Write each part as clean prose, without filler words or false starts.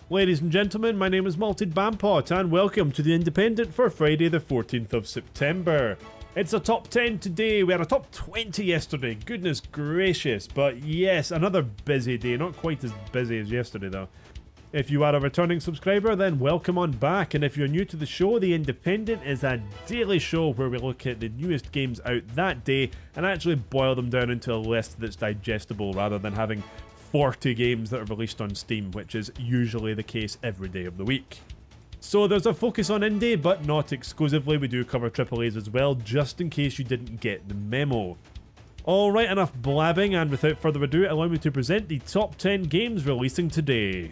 Ladies and gentlemen, my name is Malted Bampot and welcome to the Independent for Friday the 14th of September. It's a top 10 today, we had a top 20 yesterday, goodness gracious, but yes, another busy day, not quite as busy as yesterday though. If you are a returning subscriber, then welcome on back, and if you're new to the show, The Independent is a daily show where we look at the newest games out that day and actually boil them down into a list that's digestible rather than having 40 games that are released on Steam, which is usually the case every day of the week. So there's a focus on indie, but not exclusively. We do cover AAAs as well, just in case you didn't get the memo. Alright, enough blabbing, and without further ado, allow me to present the top 10 games releasing today.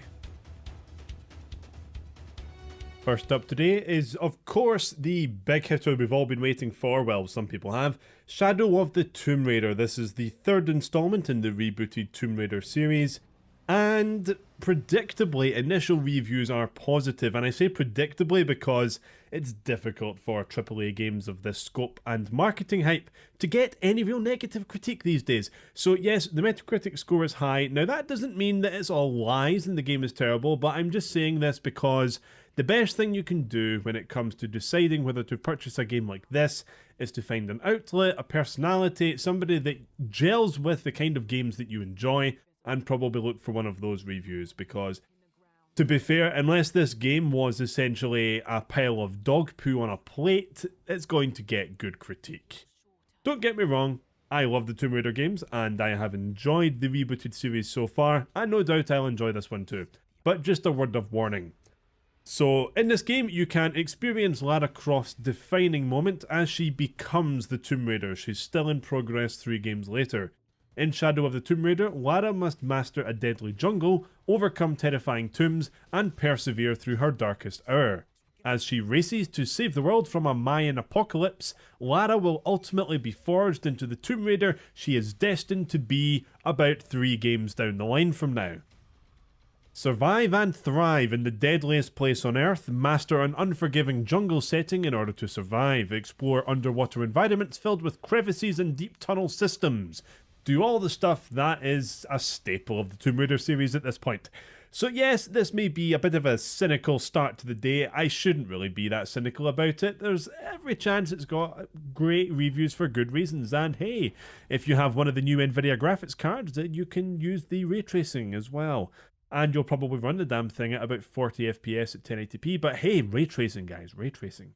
First up today is, of course, the big hitter we've all been waiting for, well, some people have, Shadow of the Tomb Raider. This is the third installment in the rebooted Tomb Raider series, and predictably, initial reviews are positive, and I say predictably because it's difficult for AAA games of this scope and marketing hype to get any real negative critique these days. So yes, the Metacritic score is high. Now that doesn't mean that it's all lies and the game is terrible, but I'm just saying this because the best thing you can do when it comes to deciding whether to purchase a game like this is to find an outlet, a personality, somebody that gels with the kind of games that you enjoy, and probably look for one of those reviews, because to be fair, unless this game was essentially a pile of dog poo on a plate, it's going to get good critique. Don't get me wrong, I love the Tomb Raider games, and I have enjoyed the rebooted series so far, and no doubt I'll enjoy this one too. But just a word of warning. So, in this game, you can experience Lara Croft's defining moment as she becomes the Tomb Raider. She's still in progress 3 games later. In Shadow of the Tomb Raider, Lara must master a deadly jungle, overcome terrifying tombs, and persevere through her darkest hour. As she races to save the world from a Mayan apocalypse, Lara will ultimately be forged into the Tomb Raider she is destined to be about 3 games down the line from now. Survive and thrive in the deadliest place on Earth, master an unforgiving jungle setting in order to survive, explore underwater environments filled with crevices and deep tunnel systems. Do all the stuff that is a staple of the Tomb Raider series at this point. So yes, this may be a bit of a cynical start to the day. I shouldn't really be that cynical about it. There's every chance it's got great reviews for good reasons, and hey, if you have one of the new Nvidia graphics cards, you can use the ray tracing as well. And you'll probably run the damn thing at about 40 FPS at 1080p, but hey, ray tracing guys, ray tracing.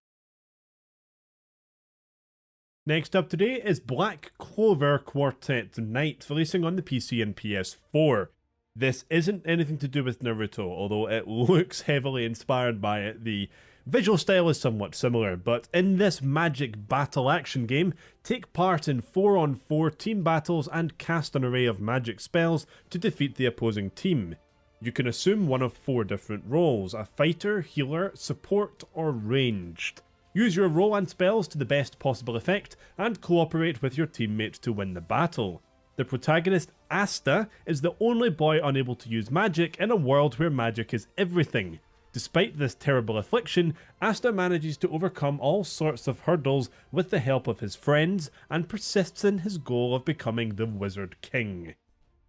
Next up today is Black Clover Quartet Night, releasing on the PC and PS4. This isn't anything to do with Naruto, although it looks heavily inspired by it. The visual style is somewhat similar, but in this magic battle action game, take part in 4-on-4 team battles and cast an array of magic spells to defeat the opposing team. You can assume one of 4 different roles: a fighter, healer, support, or ranged. Use your role and spells to the best possible effect, and cooperate with your teammates to win the battle. The protagonist, Asta, is the only boy unable to use magic in a world where magic is everything. Despite this terrible affliction, Asta manages to overcome all sorts of hurdles with the help of his friends, and persists in his goal of becoming the Wizard King.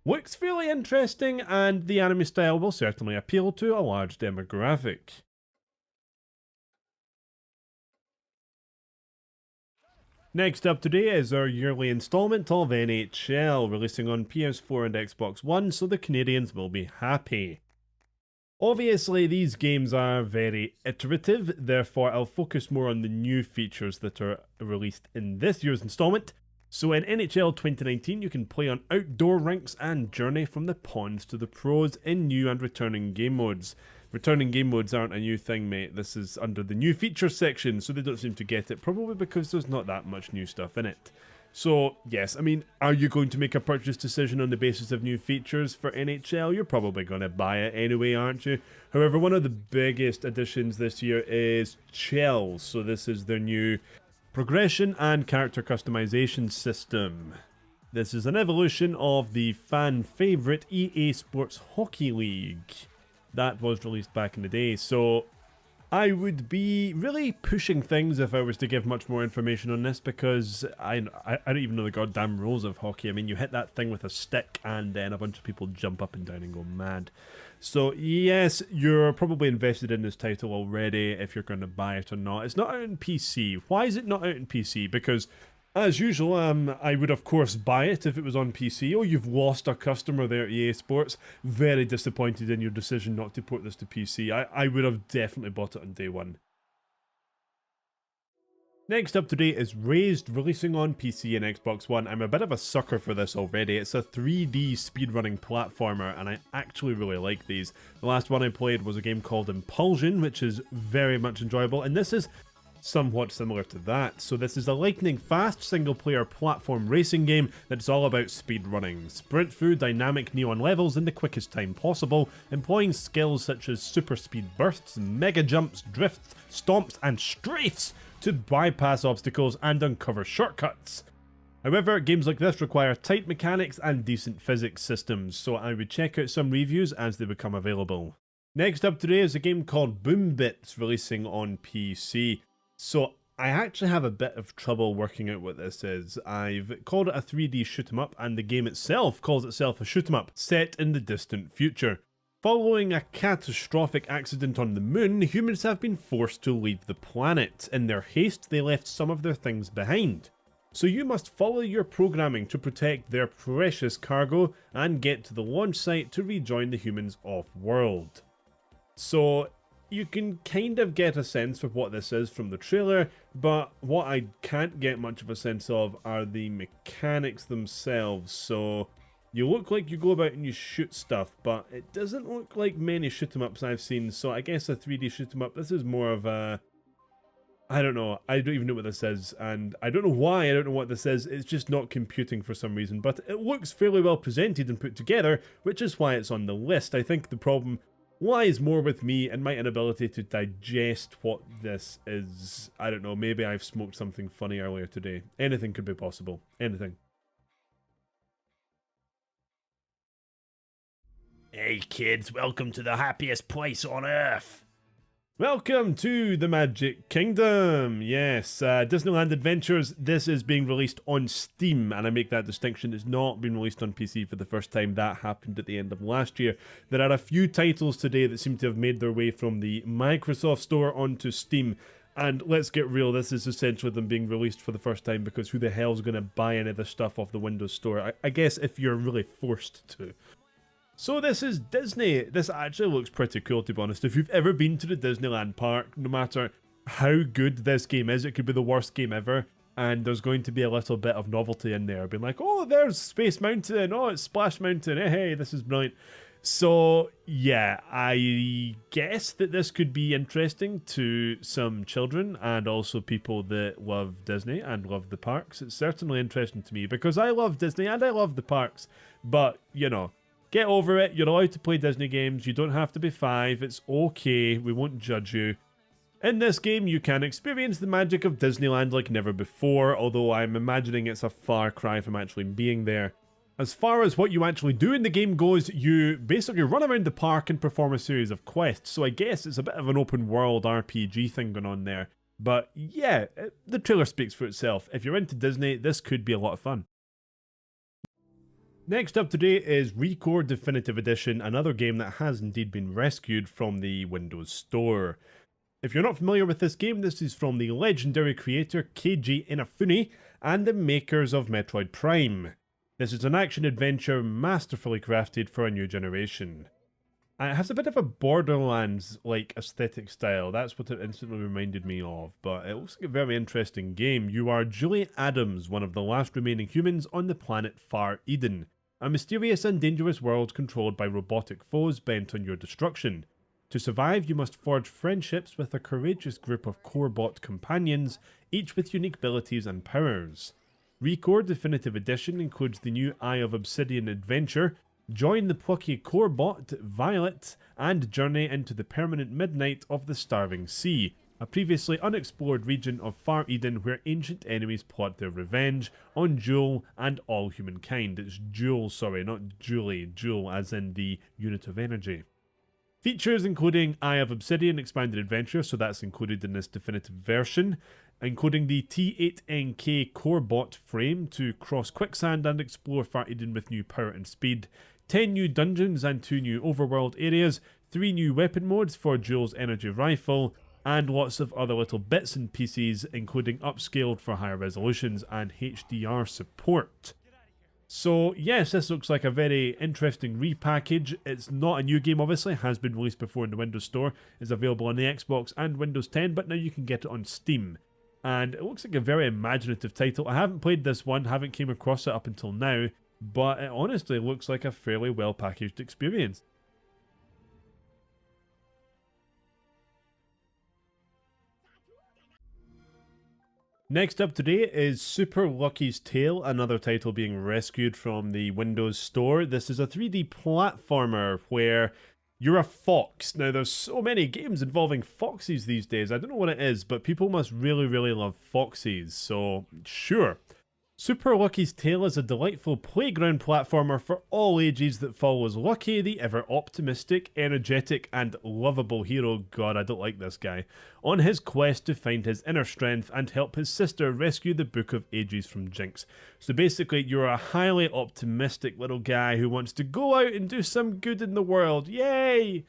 Looks fairly interesting, and the anime style will certainly appeal to a large demographic. Next up today is our yearly installment of NHL, releasing on PS4 and Xbox One, so the Canadians will be happy. Obviously, these games are very iterative, therefore I'll focus more on the new features that are released in this year's installment. So in NHL 2019, you can play on outdoor rinks and journey from the ponds to the pros in new and returning game modes. Returning game modes aren't a new thing, mate. This is under the new features section, so they don't seem to get it, probably because there's not that much new stuff in it. So, yes, I mean, are you going to make a purchase decision on the basis of new features for NHL? You're probably going to buy it anyway, aren't you? However, one of the biggest additions this year is Shells. So this is their new progression and character customization system. This is an evolution of the fan favourite EA Sports Hockey League that was released back in the day. So I would be really pushing things if I was to give much more information on this, because I don't even know the goddamn rules of hockey. I mean, you hit that thing with a stick and then a bunch of people jump up and down and go mad. So yes, you're probably invested in this title already if you're going to buy it or not. It's not out on PC. Why is it not out on PC? Because as usual, I would of course buy it if it was on PC. Oh, you've lost a customer there at EA Sports. Very disappointed in your decision not to port this to PC. I would have definitely bought it on day one. Next up today is RAZED, releasing on PC and Xbox One. I'm a bit of a sucker for this already. It's a 3D speedrunning platformer, and I actually really like these. The last one I played was a game called Impulsion, which is very much enjoyable, and this is somewhat similar to that. So this is a lightning-fast single-player platform racing game that's all about speedrunning. Sprint through dynamic neon levels in the quickest time possible, employing skills such as super speed bursts, mega jumps, drifts, stomps, and strafes to bypass obstacles and uncover shortcuts. However, games like this require tight mechanics and decent physics systems, so I would check out some reviews as they become available. Next up today is a game called Boom Bits, releasing on PC. So I actually have a bit of trouble working out what this is. I've called it a 3D shoot 'em up, and the game itself calls itself a shoot 'em up set in the distant future. Following a catastrophic accident on the moon, humans have been forced to leave the planet. In their haste, they left some of their things behind. So you must follow your programming to protect their precious cargo and get to the launch site to rejoin the humans off-world. So you can kind of get a sense of what this is from the trailer, but what I can't get much of a sense of are the mechanics themselves. So you look like you go about and you shoot stuff, but it doesn't look like many shoot-em-ups I've seen, so I guess a 3D shoot-em-up, this is more of a... I don't know, I don't even know what this is, and I don't know why I don't know what this is. It's just not computing for some reason, but it looks fairly well presented and put together, which is why it's on the list. I think the problem lies more with me and my inability to digest what this is. I don't know, maybe I've smoked something funny earlier today. Anything could be possible. Anything. Hey kids, welcome to the happiest place on earth. Welcome to the Magic Kingdom. Yes, Disneyland Adventures. This is being released on Steam, and I make that distinction. It's not been released on PC for the first time. That happened at the end of last year. There are a few titles today that seem to have made their way from the Microsoft Store onto Steam. And let's get real, this is essentially them being released for the first time, because who the hell's going to buy any of this stuff off the Windows Store? I guess if you're really forced to. So this is Disney. This actually looks pretty cool, to be honest. If you've ever been to the Disneyland park, no matter how good this game is, it could be the worst game ever, and there's going to be a little bit of novelty in there. Being like, oh, there's Space Mountain, oh, it's Splash Mountain, hey, this is brilliant. So, yeah, I guess that this could be interesting to some children and also people that love Disney and love the parks. It's certainly interesting to me, because I love Disney and I love the parks, but, you know, get over it. You're allowed to play Disney games. You don't have to be 5. It's okay. We won't judge you. In this game, you can experience the magic of Disneyland like never before, although I'm imagining it's a far cry from actually being there. As far as what you actually do in the game goes, you basically run around the park and perform a series of quests, so I guess it's a bit of an open world RPG thing going on there. But yeah, the trailer speaks for itself. If you're into Disney, this could be a lot of fun. Next up today is ReCore Definitive Edition, another game that has indeed been rescued from the Windows Store. If you're not familiar with this game, this is from the legendary creator Keiji Inafune and the makers of Metroid Prime. This is an action-adventure masterfully crafted for a new generation. It has a bit of a Borderlands-like aesthetic style, that's what it instantly reminded me of, but it looks like a very interesting game. You are Julie Adams, one of the last remaining humans on the planet Far Eden, a mysterious and dangerous world controlled by robotic foes bent on your destruction. To survive, you must forge friendships with a courageous group of Corebot companions, each with unique abilities and powers. ReCore Definitive Edition includes the new Eye of Obsidian adventure, join the plucky Corebot, Violet, and journey into the permanent midnight of the Starving Sea, a previously unexplored region of Far Eden where ancient enemies plot their revenge on Jewel and all humankind. It's Jewel, sorry, not Julie. Jewel as in the unit of energy. Features including Eye of Obsidian Expanded Adventure, so that's included in this definitive version, including the T8NK core bot frame to cross quicksand and explore Far Eden with new power and speed, 10 new dungeons and 2 new overworld areas, 3 new weapon modes for Jules' energy rifle, and lots of other little bits and pieces, including upscaled for higher resolutions and HDR support. So yes, this looks like a very interesting repackage. It's not a new game, obviously, it has been released before in the Windows Store, is available on the Xbox and Windows 10, but now you can get it on Steam. And it looks like a very imaginative title. I haven't played this one, haven't came across it up until now, but it honestly looks like a fairly well packaged experience. Next up today is Super Lucky's Tale, another title being rescued from the Windows Store. This is a 3D platformer where you're a fox. Now, there's so many games involving foxes these days. I don't know what it is, but people must really, really love foxes. So, sure. Super Lucky's Tale is a delightful playground platformer for all ages that follows Lucky, the ever-optimistic, energetic, and lovable hero, God, I don't like this guy, on his quest to find his inner strength and help his sister rescue the Book of Ages from Jinx. So basically, you're a highly optimistic little guy who wants to go out and do some good in the world. Yay!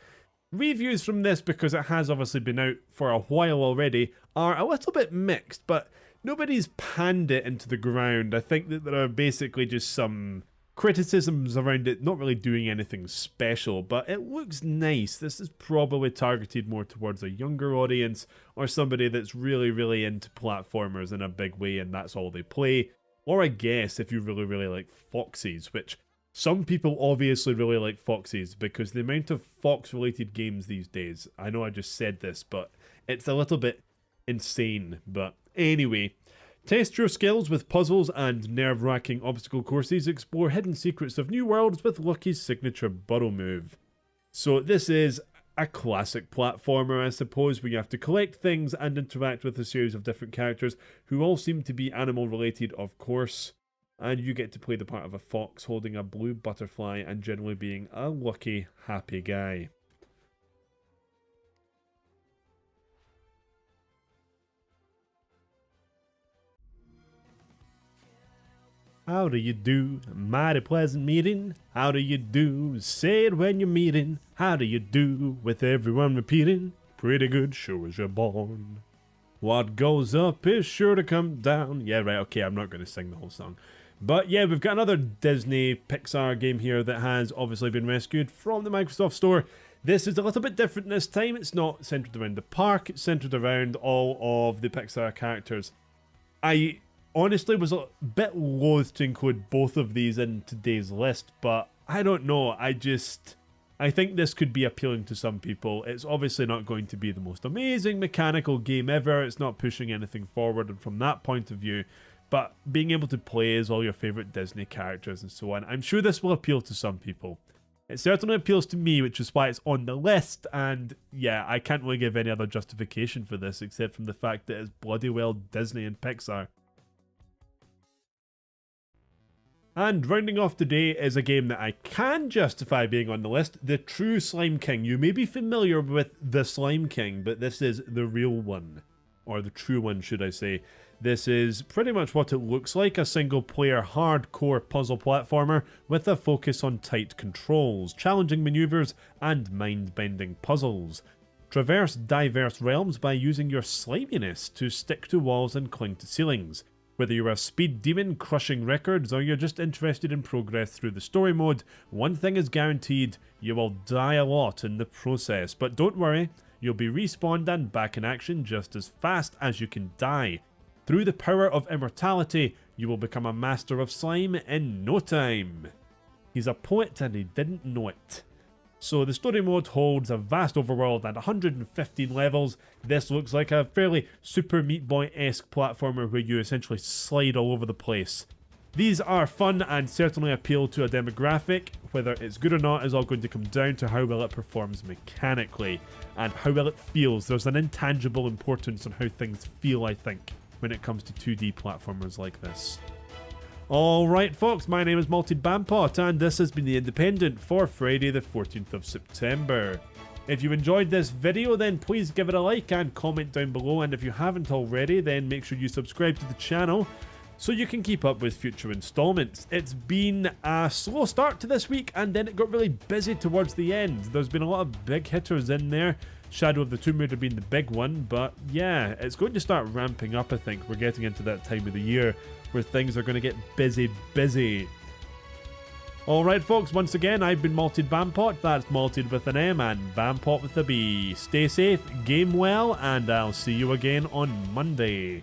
Reviews from this, because it has obviously been out for a while already, are a little bit mixed, but nobody's panned it into the ground. I think that there are basically just some criticisms around it not really doing anything special, but it looks nice. This is probably targeted more towards a younger audience or somebody that's really, really into platformers in a big way and that's all they play. Or I guess if you really, really like foxes, which some people obviously really like foxes because the amount of fox-related games these days, I know I just said this, but it's a little bit insane, but anyway, test your skills with puzzles and nerve-wracking obstacle courses, explore hidden secrets of new worlds with Lucky's signature burrow move. So this is a classic platformer, I suppose, where you have to collect things and interact with a series of different characters who all seem to be animal-related, of course, and you get to play the part of a fox holding a blue butterfly and generally being a lucky, happy guy. How do you do? Mighty pleasant meeting. How do you do? Say it when you're meeting. How do you do? With everyone repeating. Pretty good, sure as you're born. What goes up is sure to come down. Yeah, right, okay, I'm not going to sing the whole song. But yeah, we've got another Disney PIXAR game here that has obviously been rescued from the Microsoft Store. This is a little bit different this time. It's not centered around the park. It's centered around all of the PIXAR characters. I honestly was a bit loath to include both of these in today's list, but I don't know. I think this could be appealing to some people. It's obviously not going to be the most amazing mechanical game ever. It's not pushing anything forward, and from that point of view, but being able to play as all your favourite Disney characters and so on, I'm sure this will appeal to some people. It certainly appeals to me, which is why it's on the list, and yeah, I can't really give any other justification for this except from the fact that it's bloody well Disney and PIXAR. And rounding off today is a game that I can justify being on the list, The True Slime King. You may be familiar with The Slime King, but this is the real one. Or the true one, should I say. This is pretty much what it looks like, a single-player hardcore puzzle platformer with a focus on tight controls, challenging maneuvers, and mind-bending puzzles. Traverse diverse realms by using your sliminess to stick to walls and cling to ceilings. Whether you're a speed demon crushing records or you're just interested in progress through the story mode, one thing is guaranteed, you will die a lot in the process. But don't worry, you'll be respawned and back in action just as fast as you can die. Through the power of immortality, you will become a master of slime in no time. He's a poet and he didn't know it. So the story mode holds a vast overworld and 115 levels. This looks like a fairly Super Meat Boy-esque platformer where you essentially slide all over the place. These are fun and certainly appeal to a demographic. Whether it's good or not is all going to come down to how well it performs mechanically and how well it feels. There's an intangible importance on how things feel, I think, when it comes to 2D platformers like this. Alright folks, my name is Malted Bampot and this has been the Independent for Friday the 14th of September. If you enjoyed this video, then please give it a like and comment down below, and if you haven't already, then make sure you subscribe to the channel so you can keep up with future installments. It's been a slow start to this week, and then it got really busy towards the end. There's been a lot of big hitters in there, Shadow of the Tomb Raider being the big one, but yeah, it's going to start ramping up, I think. We're getting into that time of the year where things are going to get busy. Alright folks, once again, I've been Malted Bampot, that's Malted with an M and Bampot with a B. Stay safe, game well, and I'll see you again on Monday.